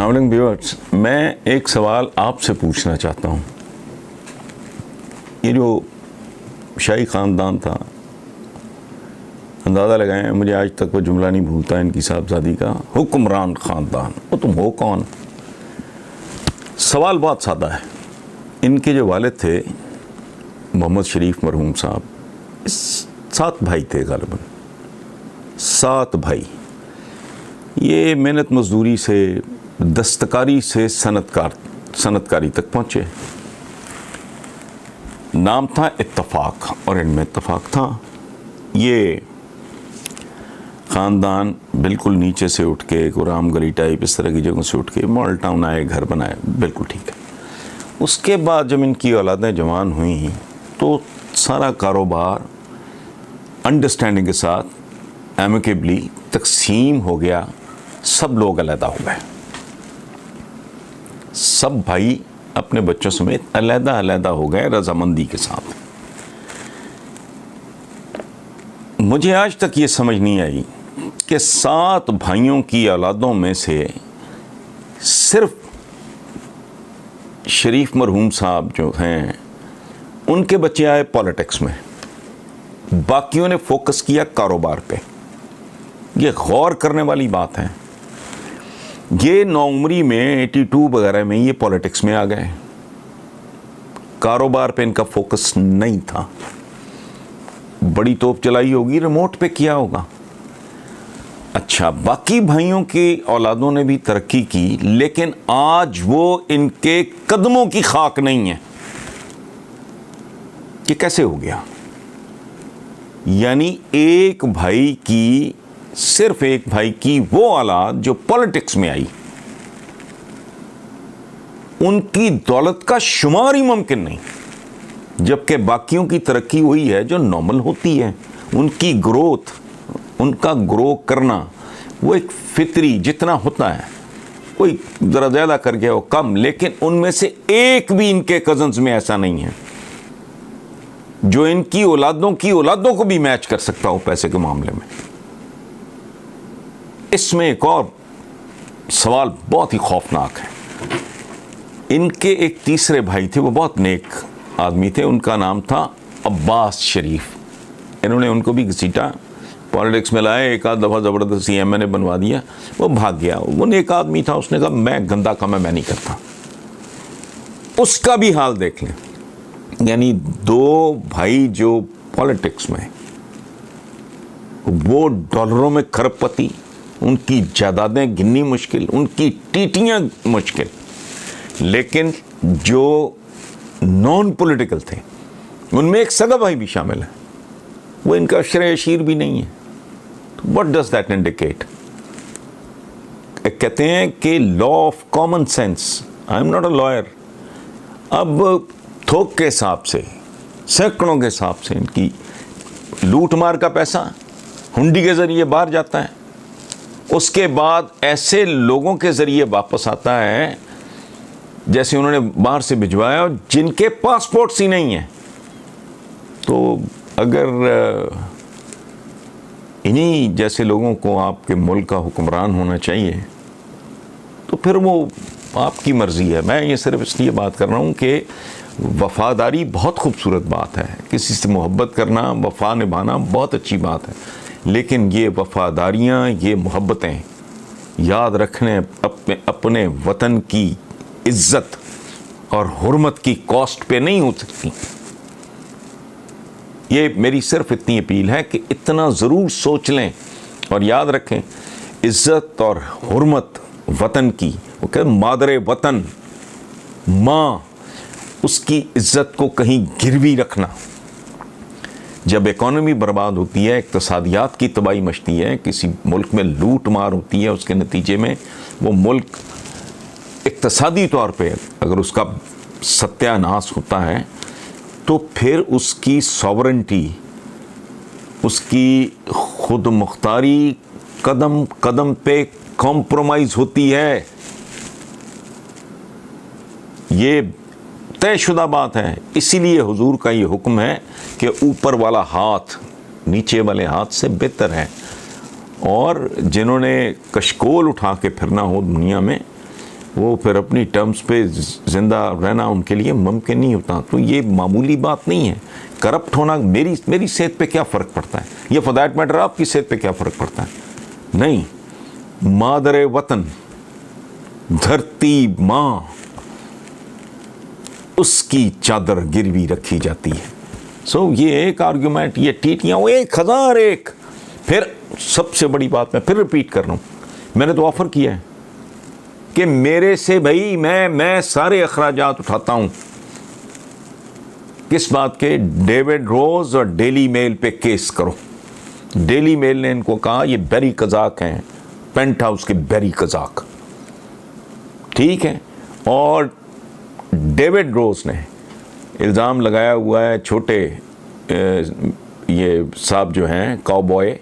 अस्सलाम वालेकुम व्यूअर्स, मैं एक सवाल आपसे पूछना चाहता हूँ। ये जो शाही ख़ानदान था, अंदाज़ा लगाएं, मुझे आज तक वो जुमला नहीं भूलता इनकी साहबजादी का, हुक्मरान ख़ानदान। वो तुम हो कौन? सवाल बहुत सादा है। इनके जो वालिद थे मोहम्मद शरीफ मरहूम साहब, 7 भाई थे ग़ालिबन, 7 भाई। ये मेहनत मजदूरी से, दस्तकारी से सनतकारी तक पहुँचे। नाम था इत्तफ़ाक़ और इनमें इत्तफ़ाक़ था। ये ख़ानदान बिल्कुल नीचे से उठ के गुराम गली टाइप इस तरह की जगहों से उठ के मॉडल टाउन आए, घर बनाए, बिल्कुल ठीक है। उसके बाद जब इनकी औलादें जवान हुई तो सारा कारोबार अंडरस्टैंडिंग के साथ एमिकेबली तकसीम हो गया। सब लोग अलहदा हो गए, सब भाई अपने बच्चों समेत अलहदा अलहदा हो गए रजामंदी के साथ। मुझे आज तक ये समझ नहीं आई कि 7 भाइयों की औलादों में से सिर्फ शरीफ मरहूम साहब जो हैं उनके बच्चे आए पॉलिटिक्स में, बाकियों ने फोकस किया कारोबार पे। ये गौर करने वाली बात है। ये नौउम्री में 82 वगैरह में ये पॉलिटिक्स में आ गए, कारोबार पे इनका फोकस नहीं था। बड़ी तोप चलाई होगी, रिमोट पे किया होगा। अच्छा, बाकी भाइयों की औलादों ने भी तरक्की की, लेकिन आज वो इनके कदमों की खाक नहीं है। ये कैसे हो गया? यानी एक भाई की, सिर्फ एक भाई की वो औलाद जो पॉलिटिक्स में आई, उनकी दौलत का शुमार ही मुमकिन नहीं, जबकि बाकियों की तरक्की हुई है जो नॉर्मल होती है। उनकी ग्रोथ, उनका ग्रो करना वो एक फितरी जितना होता है, कोई ज़रा ज़्यादा कर गया हो कम, लेकिन उनमें से एक भी इनके कज़न्स में ऐसा नहीं है जो इनकी औलादों की औलादों को भी मैच कर सकता हो पैसे के मामले में। इसमें एक और सवाल बहुत ही खौफनाक है। इनके एक तीसरे भाई थे, वो बहुत नेक आदमी थे, उनका नाम था अब्बास शरीफ। इन्होंने उनको भी घसीटा, पॉलिटिक्स में लाए, एक आध दफ़ा ज़बरदस्ती एमएनए बनवा दिया, वो भाग गया। वो नेक आदमी था, उसने कहा मैं गंदा काम है, मैं नहीं करता। उसका भी हाल देख लें। यानी 2 भाई जो पॉलिटिक्स में, वो डॉलरों में खरबपति, उनकी जायदादें गिननी मुश्किल, उनकी टीटियां मुश्किल, लेकिन जो नॉन पॉलिटिकल थे उनमें एक सगा भाई भी शामिल है, वो इनका शरीर भी नहीं है। What does that indicate? कहते हैं कि law of common sense, I am not a lawyer. अब थोक के हिसाब से, सैकड़ों के हिसाब से इनकी लूट मार का पैसा हुंडी के जरिए बाहर जाता है, उसके बाद ऐसे लोगों के ज़रिए वापस आता है जैसे उन्होंने बाहर से भिजवाया और जिनके पासपोर्ट्स ही नहीं हैं। तो अगर इन्हीं जैसे लोगों को आपके मुल्क का हुक्मरान होना चाहिए तो फिर वो आपकी मर्ज़ी है। मैं ये सिर्फ इसलिए बात कर रहा हूँ कि वफ़ादारी बहुत खूबसूरत बात है, किसी से मोहब्बत करना, वफ़ा निभाना बहुत अच्छी बात है, लेकिन ये वफ़ादारियाँ, ये मोहब्बतें याद रखने अपने वतन की इज़्ज़त और हुर्मत की कॉस्ट पे नहीं हो सकती। ये मेरी सिर्फ इतनी अपील है कि इतना ज़रूर सोच लें और याद रखें, इज़्ज़त और हुर्मत वतन की, वो कहते मादरे वतन, माँ, उसकी इज़्ज़त को कहीं गिरवी रखना। जब इकॉनमी बर्बाद होती है, इक़्तिसादियात की तबाही मचती है, किसी मुल्क में लूट मार होती है, उसके नतीजे में वो मुल्क इक़्तिसादी तौर पे अगर उसका सत्यानाश होता है तो फिर उसकी सॉवरेंटी, उसकी खुद मुख्तारी कदम कदम पे कॉम्प्रोमाइज़ होती है। ये तयशुदा बात है। इसीलिए हुजूर का ये हुक्म है कि ऊपर वाला हाथ नीचे वाले हाथ से बेहतर है। और जिन्होंने कशकोल उठा के फिरना हो दुनिया में, वो फिर अपनी टर्म्स पे ज़िंदा रहना उनके लिए मुमकिन नहीं होता। तो ये मामूली बात नहीं है। करप्ट होना मेरी सेहत पे क्या फ़र्क पड़ता है, ये फॉर दैट मैटर आपकी सेहत पे क्या फ़र्क पड़ता है? नहीं, मादरे वतन, धरती माँ, उसकी चादर गिरवी रखी जाती है। सो ये एक आर्ग्यूमेंट, ये टीटियाँ वो 1001। फिर सबसे बड़ी बात मैं फिर रिपीट कर रहा हूँ, मैंने तो ऑफ़र किया है कि मेरे से भाई मैं सारे अखराजात उठाता हूँ। किस बात के? डेविड रोज और डेली मेल पे केस करो। डेली मेल ने इनको कहा ये बैरी कजाक हैं, पेंट हाउस के बैरी कजाक, ठीक है। और डेविड रोज ने इल्ज़ाम लगाया हुआ है, छोटे ये साहब जो हैं काउबॉय,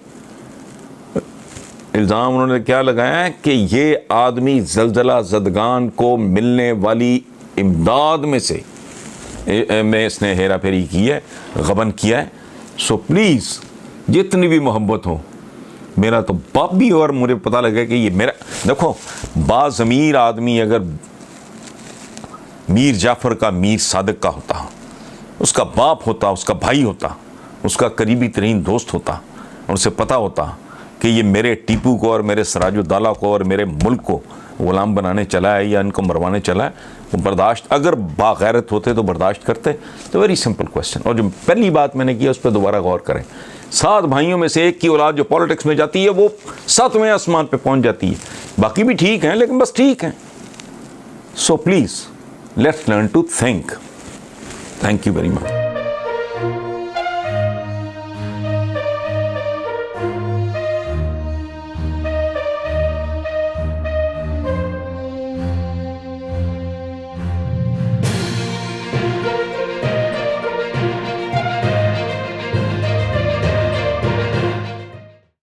इल्ज़ाम उन्होंने क्या लगाया है कि ये आदमी ज़लज़ला ज़दगान को मिलने वाली इमदाद में से में इसने हेरा फेरी की है, गबन किया है। सो प्लीज़ जितनी भी मोहब्बत हो, मेरा तो बाप भी और मुझे पता लगे कि ये मेरा, देखो बाज़मीर आदमी अगर मीर जाफ़र का मीर सादिक का होता, उसका बाप होता, उसका भाई होता, उसका करीबी तरीन दोस्त होता, और उसे पता होता कि ये मेरे टीपू को और मेरे सराजुद्दौला को और मेरे मुल्क को ग़ुलाम बनाने चला है या इनको मरवाने चला है, वो बर्दाश्त, अगर बागैरत होते तो बर्दाश्त करते। तो वेरी सिंपल क्वेश्चन। और जो पहली बात मैंने की उस पर दोबारा गौर करें। 7 भाइयों में से एक की औलाद जो पॉलिटिक्स में जाती है वो 7वें आसमान पे पहुंच जाती है। बाकी भी ठीक हैं, लेकिन बस ठीक हैं। So please let's learn to think. Thank you very much.